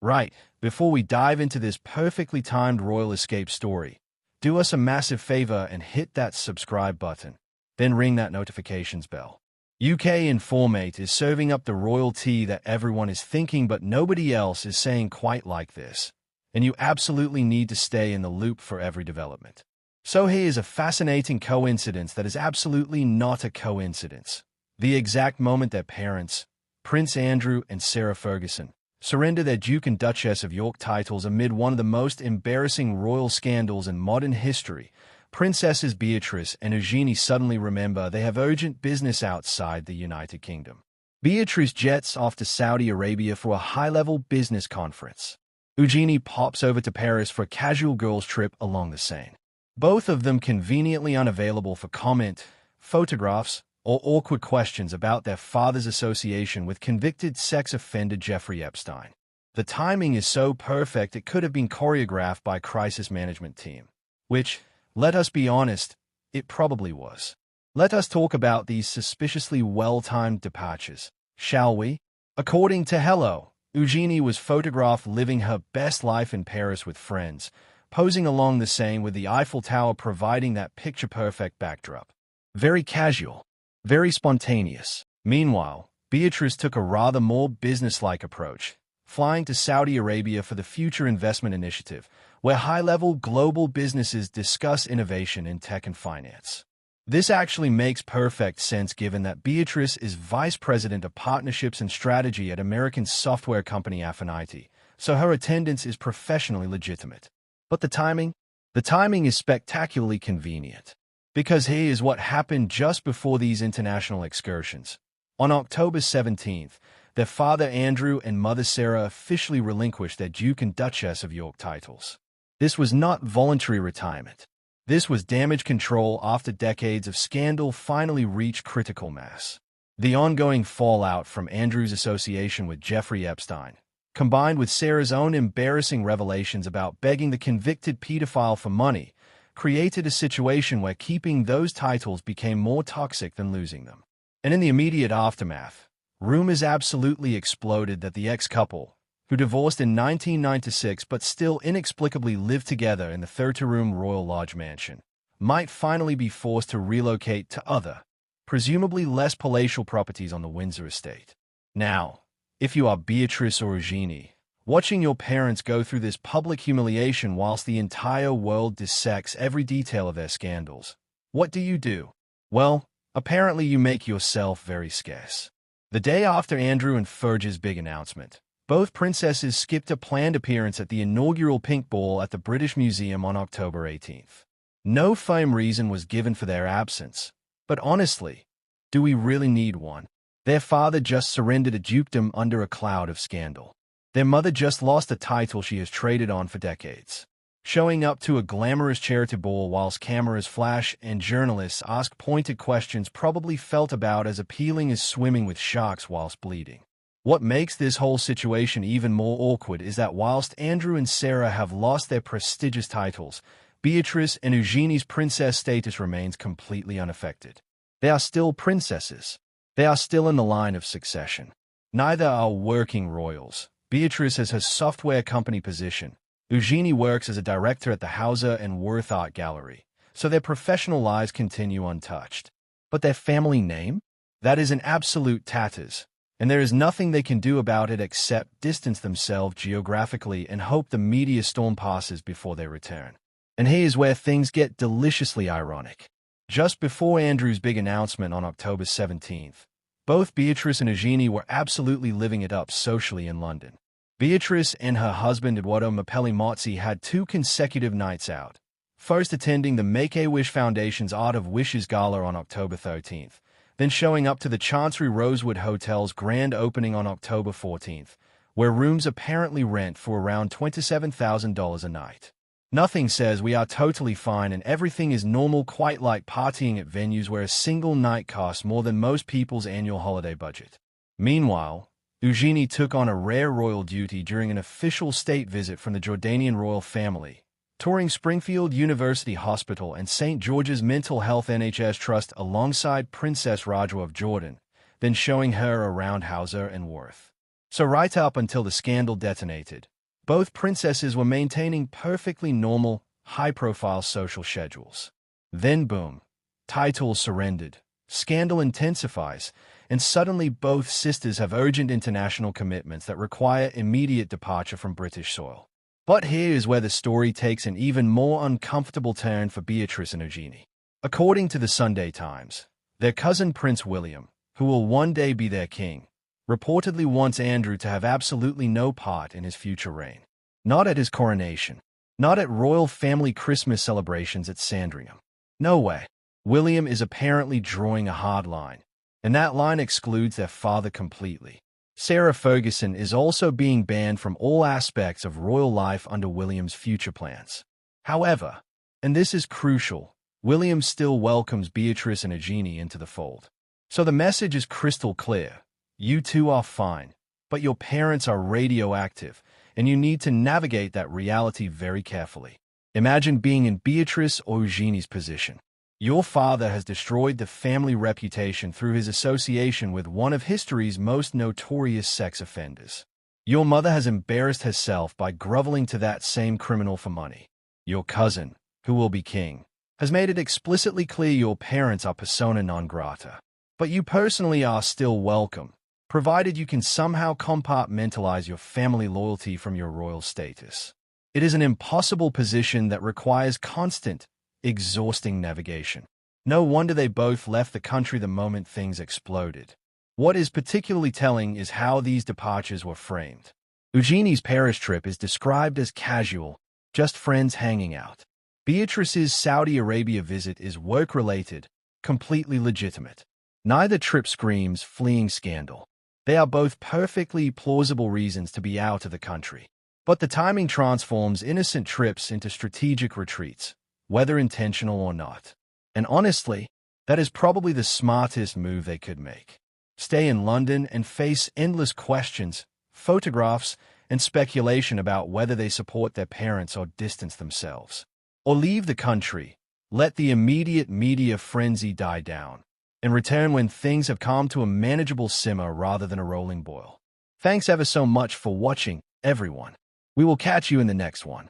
Right, before we dive into this perfectly timed royal escape story, do us a massive favor and hit that subscribe button, then ring that notifications bell. UK Informate is serving up the royal tea that everyone is thinking but nobody else is saying quite like this, and you absolutely need to stay in the loop for every development. So here is a fascinating coincidence that is absolutely not a coincidence. The exact moment their parents, Prince Andrew and Sarah Ferguson, surrender their Duke and Duchess of York titles amid one of the most embarrassing royal scandals in modern history, Princesses Beatrice and Eugenie suddenly remember they have urgent business outside the United Kingdom. Beatrice jets off to Saudi Arabia for a high-level business conference. Eugenie pops over to Paris for a casual girls' trip along the Seine. Both of them conveniently unavailable for comment, photographs, or awkward questions about their father's association with convicted sex offender Jeffrey Epstein. The timing is so perfect it could have been choreographed by a crisis management team. Which, let us be honest, it probably was. Let us talk about these suspiciously well-timed departures, shall we? According to Hello, Eugenie was photographed living her best life in Paris with friends, posing along the Seine with the Eiffel Tower providing that picture-perfect backdrop. Very casual. Very spontaneous. Meanwhile, Beatrice took a rather more business-like approach, flying to Saudi Arabia for the Future Investment Initiative, where high-level global businesses discuss innovation in tech and finance. This actually makes perfect sense given that Beatrice is Vice President of Partnerships and Strategy at American software company Affinity, so her attendance is professionally legitimate. But the timing? The timing is spectacularly convenient. Because here is what happened just before these international excursions. On October 17th, their father Andrew and mother Sarah officially relinquished their Duke and Duchess of York titles. This was not voluntary retirement. This was damage control after decades of scandal finally reached critical mass. The ongoing fallout from Andrew's association with Jeffrey Epstein, combined with Sarah's own embarrassing revelations about begging the convicted pedophile for money, created a situation where keeping those titles became more toxic than losing them. And in the immediate aftermath, rumors absolutely exploded that the ex-couple, who divorced in 1996 but still inexplicably lived together in the 30-room Royal Lodge mansion, might finally be forced to relocate to other, presumably less palatial properties on the Windsor estate. Now, if you are Beatrice or Eugenie, watching your parents go through this public humiliation whilst the entire world dissects every detail of their scandals, what do you do? Well, apparently you make yourself very scarce. The day after Andrew and Fergie's big announcement, both princesses skipped a planned appearance at the inaugural Pink Ball at the British Museum on October 18th. No firm reason was given for their absence, but honestly, do we really need one? Their father just surrendered a dukedom under a cloud of scandal. Their mother just lost a title she has traded on for decades. Showing up to a glamorous charity ball whilst cameras flash and journalists ask pointed questions probably felt about as appealing as swimming with sharks whilst bleeding. What makes this whole situation even more awkward is that whilst Andrew and Sarah have lost their prestigious titles, Beatrice and Eugenie's princess status remains completely unaffected. They are still princesses. They are still in the line of succession. Neither are working royals. Beatrice has her software company position. Eugenie works as a director at the Hauser and Wirth Art Gallery, so their professional lives continue untouched. But their family name? That is in absolute tatters, and there is nothing they can do about it except distance themselves geographically and hope the media storm passes before they return. And here's where things get deliciously ironic. Just before Andrew's big announcement on October 17th, both Beatrice and Eugenie were absolutely living it up socially in London. Beatrice and her husband Eduardo Mapelli-Mozzi had 2 consecutive nights out, first attending the Make-A-Wish Foundation's Art of Wishes Gala on October 13th, then showing up to the Chancery Rosewood Hotel's grand opening on October 14th, where rooms apparently rent for around $27,000 a night. Nothing says we are totally fine and everything is normal quite like partying at venues where a single night costs more than most people's annual holiday budget. Meanwhile, Eugenie took on a rare royal duty during an official state visit from the Jordanian royal family, touring Springfield University Hospital and St. George's Mental Health NHS Trust alongside Princess Rajwa of Jordan, then showing her around Hauser and Wirth. So right up until the scandal detonated, both princesses were maintaining perfectly normal, high-profile social schedules. Then boom, title surrendered, scandal intensifies, and suddenly both sisters have urgent international commitments that require immediate departure from British soil. But here is where the story takes an even more uncomfortable turn for Beatrice and Eugenie. According to the Sunday Times, their cousin Prince William, who will one day be their king, reportedly wants Andrew to have absolutely no part in his future reign. Not at his coronation. Not at royal family Christmas celebrations at Sandringham. No way. William is apparently drawing a hard line, and that line excludes their father completely. Sarah Ferguson is also being banned from all aspects of royal life under William's future plans. However, and this is crucial, William still welcomes Beatrice and Eugenie into the fold. So the message is crystal clear. You two are fine, but your parents are radioactive, and you need to navigate that reality very carefully. Imagine being in Beatrice or Eugenie's position. Your father has destroyed the family reputation through his association with one of history's most notorious sex offenders. Your mother has embarrassed herself by groveling to that same criminal for money. Your cousin, who will be king, has made it explicitly clear your parents are persona non grata. But you personally are still welcome, provided you can somehow compartmentalize your family loyalty from your royal status. It is an impossible position that requires constant, exhausting navigation. No wonder they both left the country the moment things exploded. What is particularly telling is how these departures were framed. Eugenie's Paris trip is described as casual, just friends hanging out. Beatrice's Saudi Arabia visit is work-related, completely legitimate. Neither trip screams fleeing scandal. They are both perfectly plausible reasons to be out of the country. But the timing transforms innocent trips into strategic retreats, whether intentional or not. And honestly, that is probably the smartest move they could make. Stay in London and face endless questions, photographs, and speculation about whether they support their parents or distance themselves. Or leave the country, let the immediate media frenzy die down, and return when things have calmed to a manageable simmer rather than a rolling boil. Thanks ever so much for watching, everyone. We will catch you in the next one.